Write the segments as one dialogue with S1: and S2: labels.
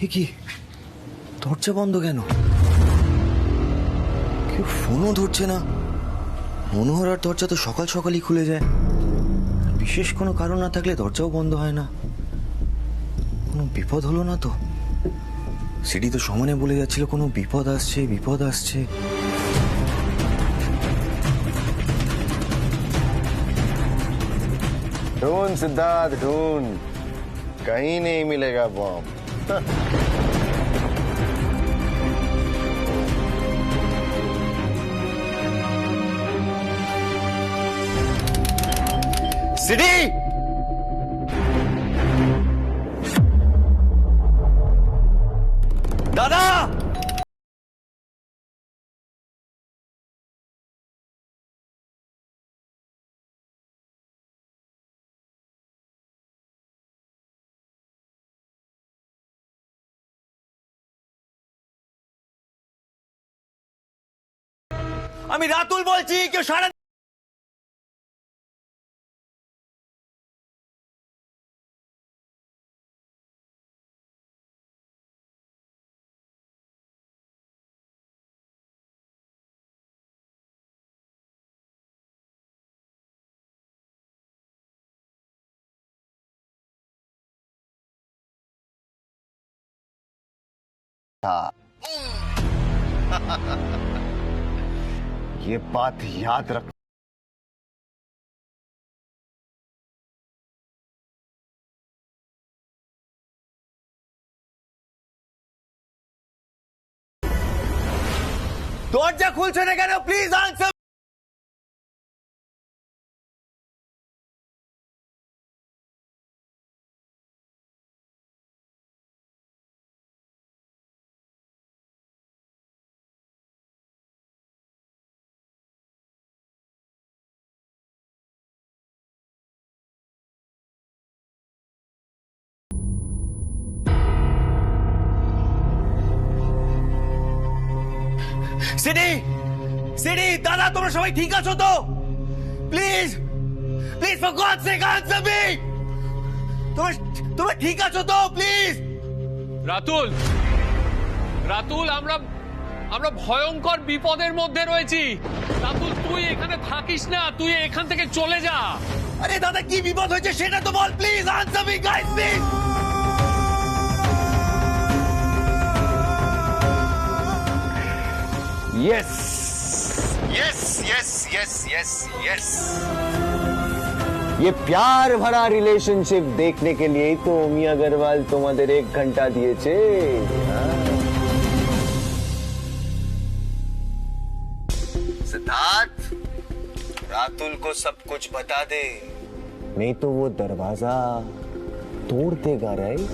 S1: এ কি, দরজা বন্ধ কেন? কেউ ফোনও ধরছে না। মনোহরার দরজা তো সকাল সকালই খুলে যায়। বিশেষ কোনো কারণ না থাকলে দরজাও বন্ধ হয় না। কোনো বিপদ হলো না তো? সিডি তো সমানে বলে যাচ্ছিল কোনো বিপদ আসছে, বিপদ আসছে।
S2: ढूंढ सिद्धार्थ ढूंढ, कहीं नहीं मिलेगा बॉम्ब।
S1: সিডি! দাদা! আমি রাতুল বলছি, কেউ সারা
S2: ये बात याद रख।
S1: দরজা খুলছে না কেন? Please answer. সিডি! সিডি! দাদা, তোমরা সবাই ঠিক আছো তো? Please, please for God sake answer me. তোমরা ঠিক আছো তো? প্লিজ।
S3: রাতুল, রাতুল, আমরা ভয়ঙ্কর বিপদের মধ্যে রয়েছি। রাতুল, তুই এখানে থাকিস না, তুই এখান থেকে চলে যা।
S1: আরে দাদা, কি বিপদ হয়েছে সেটা তো বল। Please answer me guys, please.
S2: Yes yes yes yes yes yes, ये प्यार भरा रिलेशनशिप देखने के लिए ही तो ओमी अग्रवाल তোমাদের 1 घंटा দিয়েছে। सिद्धार्थ, रातुल को सब कुछ बता दे, नहीं तो वो दरवाजा तोड़ देगा। राइट?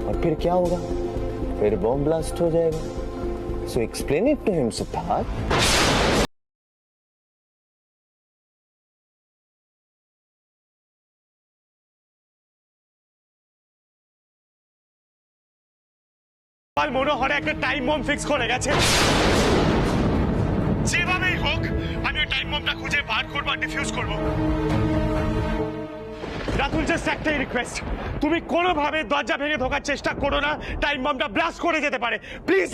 S2: और फिर क्या होगा? फिर बॉम्ब ब्लास्ट हो जाएगा। So explain it to him Siddharth.
S4: Manohar একটা টাইম বম ফিক্স করে গেছে। যেভাবেই হোক আমি ওই টাইম বমটা খুঁজে বার করবো আর ডিফিউজ করবো। রাতুল, জাস্ট একটাই রিকোয়েস্ট, তুমি কোনোভাবে দরজা ভেঙে ঢোকার চেষ্টা করো না। টাইম বমটা ব্লাস্ট করে যেতে পারে, প্লিজ।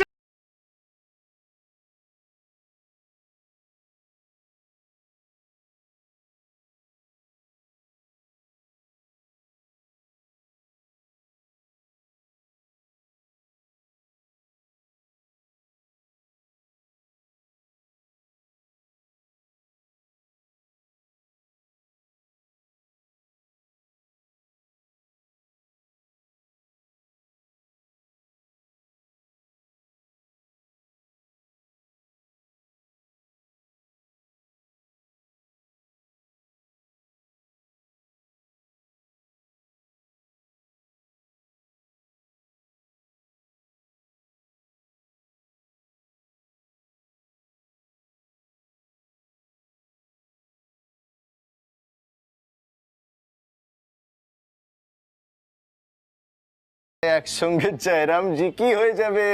S2: একসঙ্গে জয়রাম জি কি হয়ে যাবে।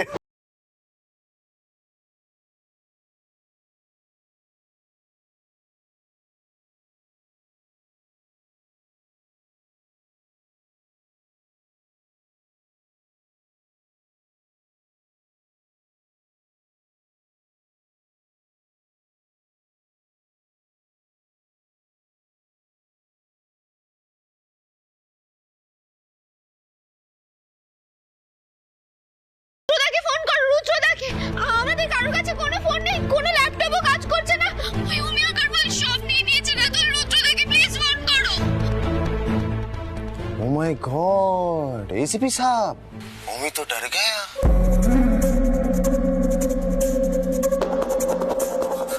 S5: রুদ্রদাকে ফোন করো, রুদ্রদাকে। আমাদের কারোর কাছে কোনো ফোন নেই, কোনো ল্যাপটপও কাজ করছে না। ওই উমি আগরওয়াল সব নিয়ে নিয়েছে। রাতুল, রুদ্রদাকে প্লিজ ফোন করো।
S2: ओ माय गॉड, एसीपी साहब,
S1: उमी तो डर गया।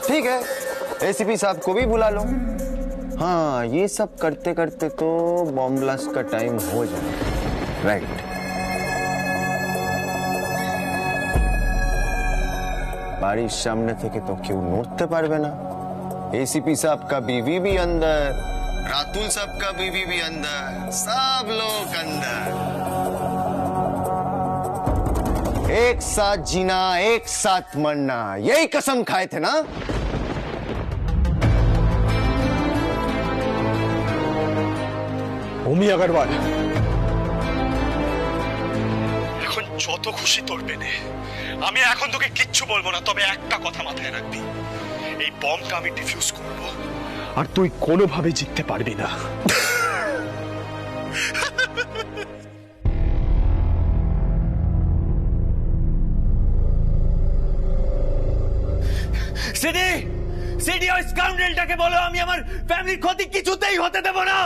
S2: ठीक है, एसीपी साहब को भी बुला लो। हाँ, ये सब करते करते तो बॉम्ब ब्लास्ट का टाइम हो जाए। राइट। বাড়ির সামনে থেকে তো কেউ নড়তে পারবে না। एसीपी साहब का बीवी भी अंदर, रातुल साहब का बीवी भी अंदर, सब लोग अंदर। एक साथ जीना, एक साथ मरना, यही कसम खाए थे ना।
S4: উমি আগরওয়াল, এখন যত খুশি তোর পেনে। আমি এখন তোকে কিচ্ছু বলবো না, তবে একটা কথা মাথায় রাখবি, এই বমটা আমি ডিফিউজ করব, আর তুই কোনোভাবে জিততে পারবি না।
S1: সিডি, সিডি ওই স্কাউন্ডেলটাকে বলো আমি আমার ফ্যামিলির ক্ষতি কিছুতেই হতে দেব না।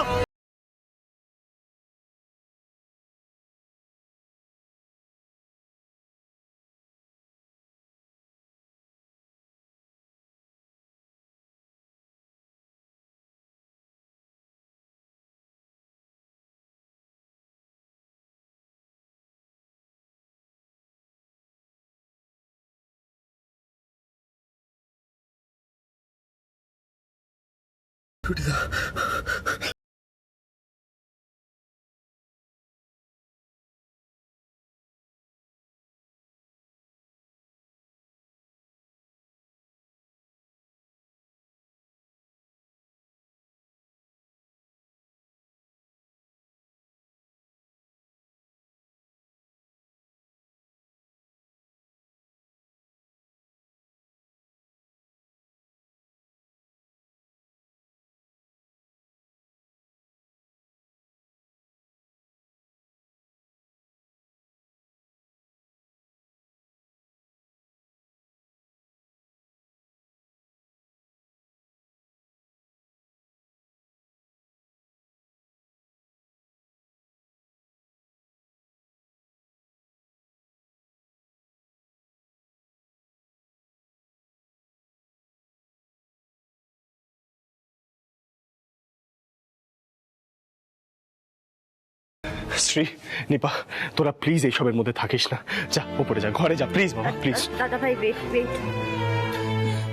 S4: শ্রী, নিপা, তোরা প্লিজ এইসবের মধ্যে থাকিস না। যা উপরে যা, ঘরে যা, প্লিজ বাবা, প্লিজ।
S5: দাদা ভাই, ওয়েট ওয়েট।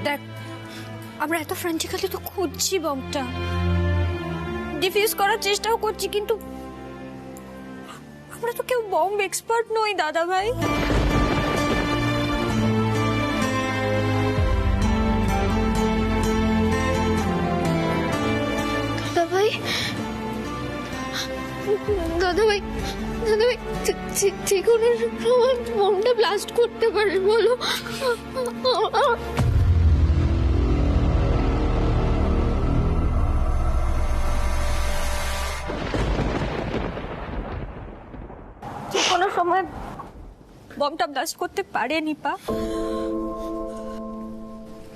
S5: দেখ, আমরা এত ফ্র্যাঞ্চিক্যালি তো খুঁজছি বমটা, ডিফিউজ করার চেষ্টাও করছি, কিন্তু আমরা তো কেউ বম্ব এক্সপার্ট নই দাদা ভাই। দাদা ভাই, দাদা ভাই, দাদা ভাই, যে কোনো সময় বমটা ব্লাস্ট করতে পারে, বলো। যে কোনো সময় বমটা ব্লাস্ট করতে পারে নিপা,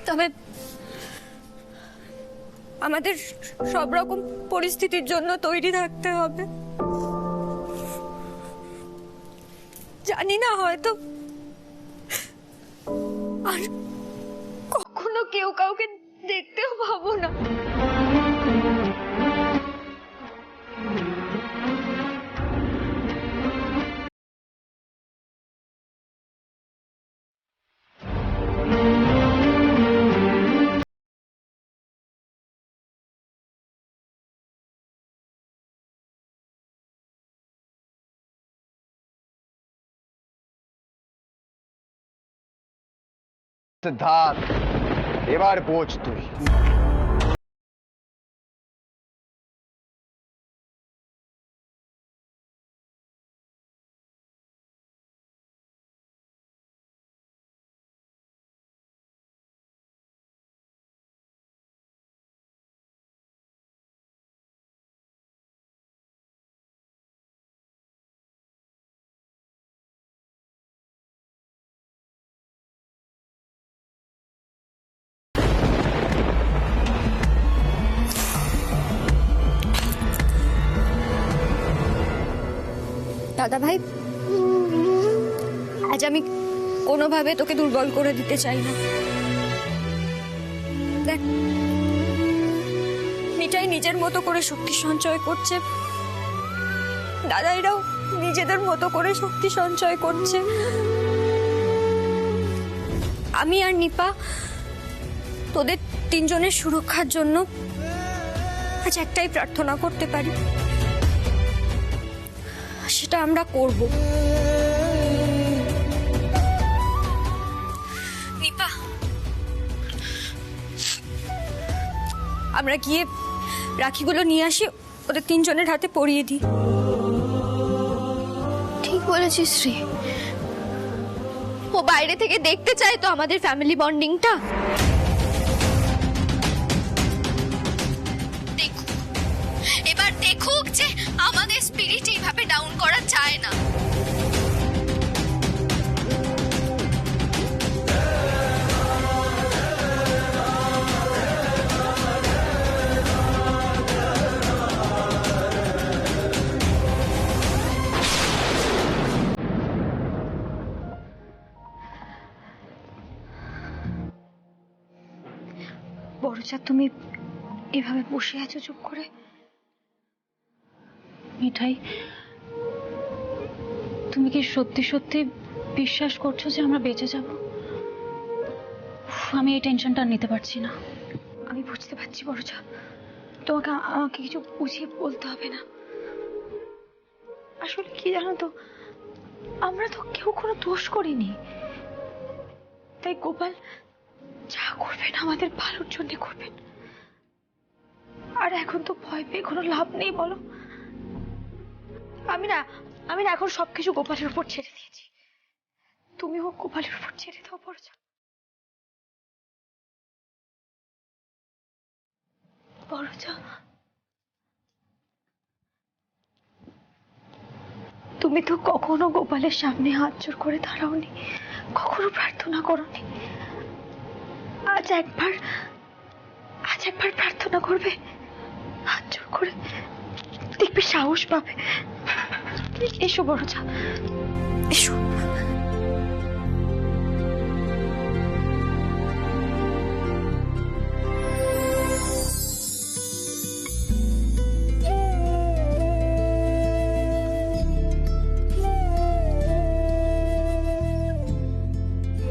S5: তবে আমাদের সব রকম পরিস্থিতির জন্য তৈরি থাকতে হবে। জানি না, হয়তো আর কখনো কেউ কাউকে দেখতেও পাবো না।
S2: সিদ্ধার্থ, এবার বোঝ তুই।
S5: দাদা ভাই, আজ আমি কোনোভাবে তোকে দুর্বল করে দিতে চাই না। দেখ, মিঠাই নিজের মতো করে শক্তি সঞ্চয় করছে, দাদাইরাও নিজেদের মতো করে শক্তি সঞ্চয় করছে। আমি আর নিপা তোদের তিনজনের সুরক্ষার জন্য আজ একটাই প্রার্থনা করতে পারি, সেটা আমরা করব। নিপা, আমরা গিয়ে রাখিগুলো নিয়ে আসি, ওদের তিনজনের হাতে পরিয়ে দিই।
S6: ঠিক বলেছিস শ্রী। ও বাইরে থেকে দেখতে চায় তো আমাদের ফ্যামিলি বন্ডিংটা। দেখুক, এবার দেখুক যে আমাদের স্পিরিট এইভাবে ডাউন করা যায় না।
S5: বড়চা, তুমি এভাবে বসে আছো চুপ করে?
S7: মিঠাই, তুমি কি সত্যি সত্যি বিশ্বাস করছো যে আমরা বেঁচে যাব? আমি এই টেনশনটা নিতে পারছি না।
S5: আমি বুঝতে পারছি বড়চা, তোমাকে আমাকে কিছু বুঝিয়ে বলতে হবে না। আসলে কি জানো তো, আমরা তো কেউ কোনো দোষ করিনি, তাই গোপাল যা করবেন আমাদের ভালোর জন্য করবেন। আর এখন তো ভয় পেয়ে কোনো লাভ নেই, বলো? আমি না এখন সবকিছু গোপালের উপর ছেড়ে দিয়েছি। তুমিও গোপালের উপর ছেড়ে দাও বড়চা। বড়চা, তুমি তো কখনো গোপালের সামনে হাত জোর করে দাঁড়াওনি, কখনো প্রার্থনা করোনি। আজ একবার প্রার্থনা করবে হাত জোর করে, দেখবে সাহস পাবে। এসো বড়চা, এসো।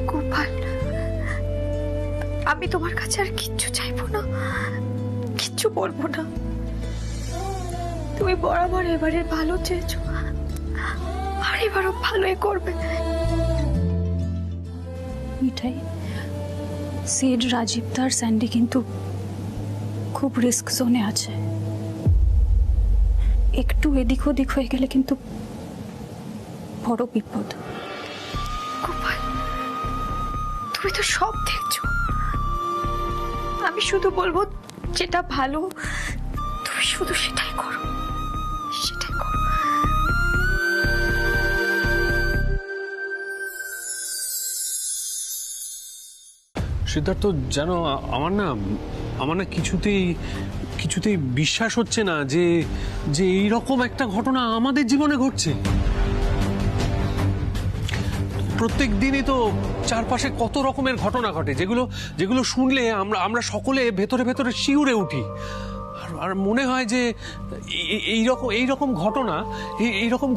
S5: গোপাল, আমি তোমার কাছে আর কিচ্ছু চাইবো না, কিচ্ছু বলবো না। তুমি বরাবর এবারে ভালো চেয়েছো, আর এবারও ভালোই করবে।
S7: মিঠাই, সিড, রাজীব আর স্যান্ডি কিন্তু খুব রিস্ক জোনে আছে। একটু এদিক ওদিক হয়ে গেলে কিন্তু বড় বিপদ।
S5: গোপাল, তুমি তো সব দেখছো, আমি শুধু বলবো যেটা ভালো তুমি শুধু সেটাই করো, সেটাই করো।
S3: সিদ্ধার্থ, জানো আমার না কিছুতেই বিশ্বাস হচ্ছে না যে যে এইরকম একটা ঘটনা আমাদের জীবনে ঘটছে। প্রত্যেক দিনই তো চারপাশে কত রকমের ঘটনা ঘটে, যেগুলো শুনলে আমরা সকলে ভেতরে ভেতরে শিউরে উঠি। আর মনে হয় যে এইরকম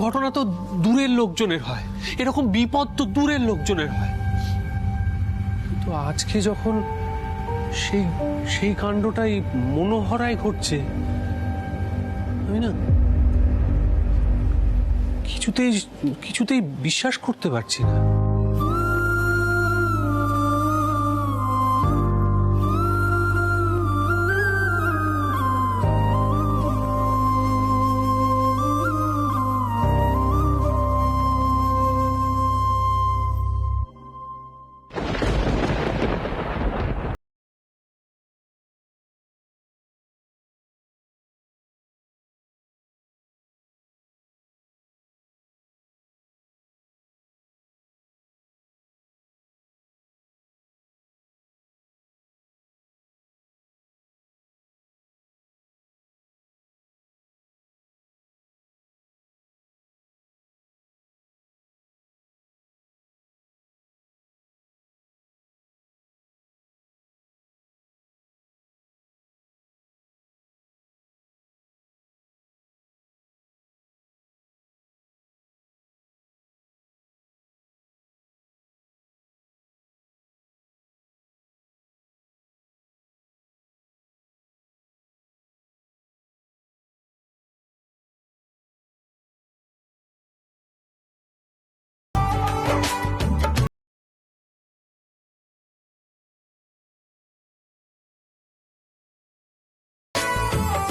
S3: ঘটনা তো দূরের লোকজনের হয়, এরকম বিপদ তো দূরের লোকজনের হয়। তো আজকে যখন সেই কাণ্ডটাই মনোহরায় ঘটছে, আমি না কিছুতেই বিশ্বাস করতে পারছি না।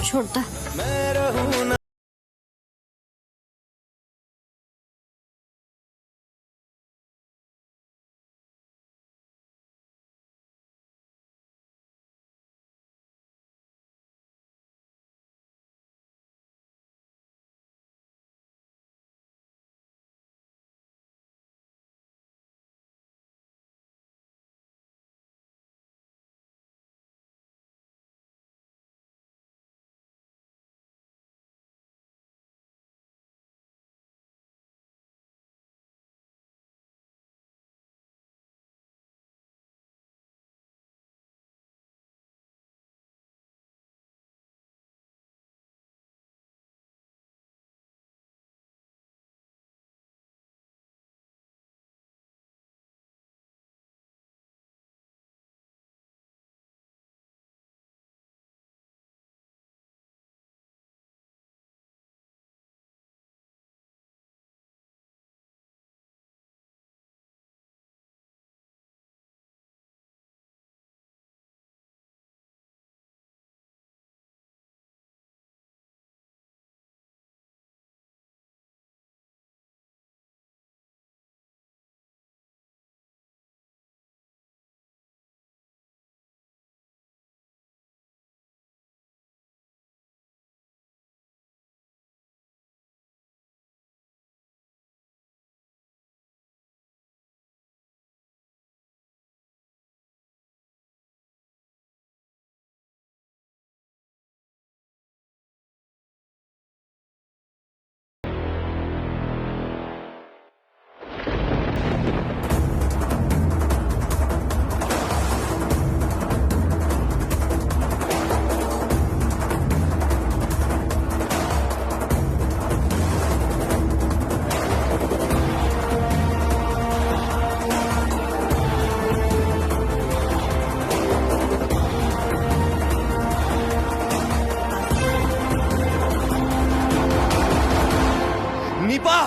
S6: ছোড়দা।
S1: নিপা,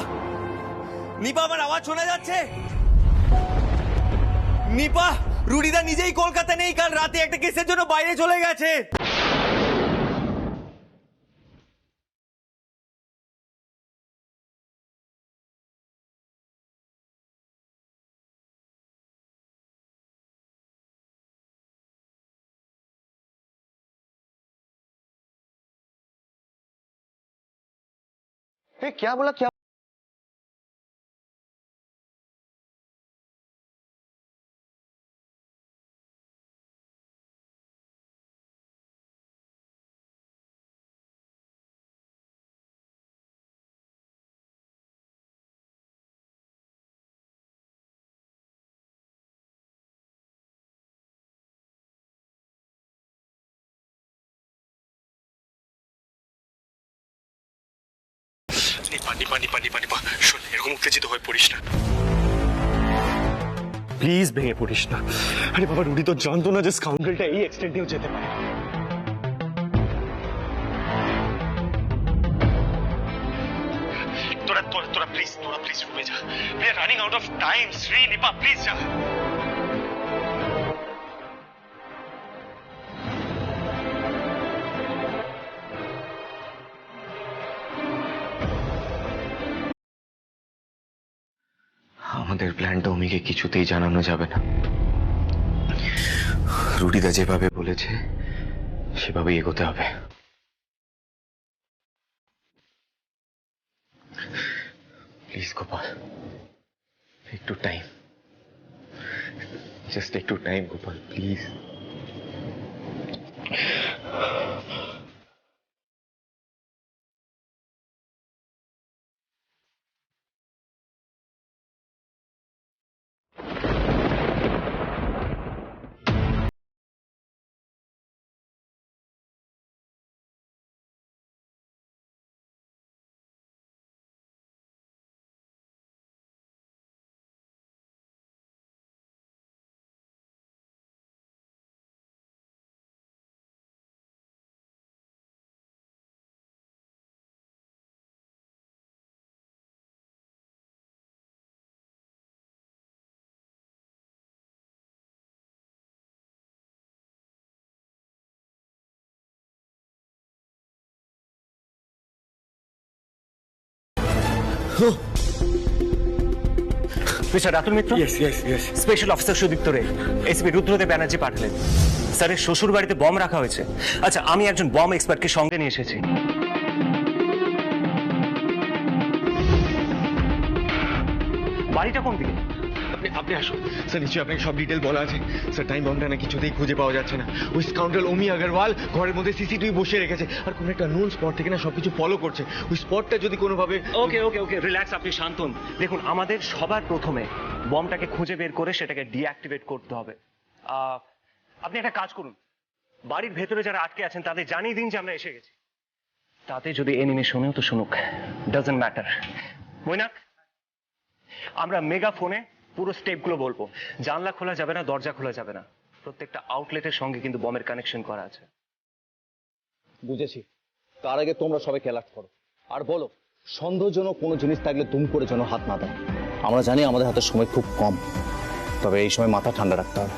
S1: নিপা আমার আওয়াজ শোনা যাচ্ছে? নিপা, রুডিদা নিজেই কলকাতা নেই, কাল রাতে একটা কেসের জন্য বাইরে চলে গেছে।
S2: क्या बोला क्या?
S4: নিপা নিপা নিপা নিপা নিপা শোন, এরকম উত্তেজিত হয়ে পড়িস না প্লিজ, ভেঙে পড়িস না। আরে বাবা, রুডি তো জানতো না যে স্কাউন্ডেলটা এই এক্সটেন্টেও যেতে পারে। তোরা তোরা তোরা প্লিজ রুমে যা। We are running out of time. Shri, Nipa please যা।
S1: আমাদের প্ল্যানটা অমিকে কিছুতেই জানানো যাবে না। রুডিদা যেভাবে বলেছে সেভাবেই এগোতে হবে। প্লিজ গোপাল, একটু টাইম, জাস্ট একটু time Gopal, please.
S8: Mister Ratul Mitra, special officer Sudipta রে এসপি রুদ্রদেব ব্যানার্জি পাঠালেন। স্যারের শ্বশুর বাড়িতে বম রাখা হয়েছে। আচ্ছা, আমি একজন বম এক্সপার্টকে সঙ্গে নিয়ে এসেছি। বাড়িটা কোন দিকে?
S1: আপনি আসুন স্যার, নিশ্চয়ই আপনাকে সব ডিটেল বলা আছে স্যার। টাইম বমটা না কিছুতেই খুঁজে পাওয়া যাচ্ছে না। ওই স্কাউন্ডার অমি আগরওয়াল ঘরের মধ্যে সিসিটিভি বসিয়ে রেখেছে, আর কোনো একটা নোন স্পট থেকে না সবকিছু ফলো করছে। ওই স্পটটা যদি কোনোভাবে
S8: ওকে ওকে ওকে, রিল্যাক্স, আপনি শান্ত হন। দেখুন, আমাদের সবার প্রথমে বমটাকে খুঁজে বের করে সেটাকে ডিঅ্যাক্টিভেট করতে হবে। আপনি একটা কাজ করুন, বাড়ির ভেতরে যারা আটকে আছেন তাদের জানিয়ে দিন যে আমরা এসে গেছি। তাতে যদি এনিমি শোনেও তো শুনুক, ডাজন্ট ম্যাটার। মৈনাক, আমরা মেগা ফোনে পুরো স্টেপগুলো বলবো। জানলা খোলা যাবে না, দরজা খোলা যাবে না। প্রত্যেকটা আউটলেটের সঙ্গে কিন্তু বমের কানেকশন করা আছে।
S2: বুঝেছি। তার আগে তোমরা সবাই অ্যালার্ট করো আর বলো সন্দেহজনক কোনো জিনিস থাকলে দুম করে যেন হাত না দেয়। আমরা জানি আমাদের হাতে সময় খুব কম, তবে এই সময় মাথা ঠান্ডা রাখতে হবে।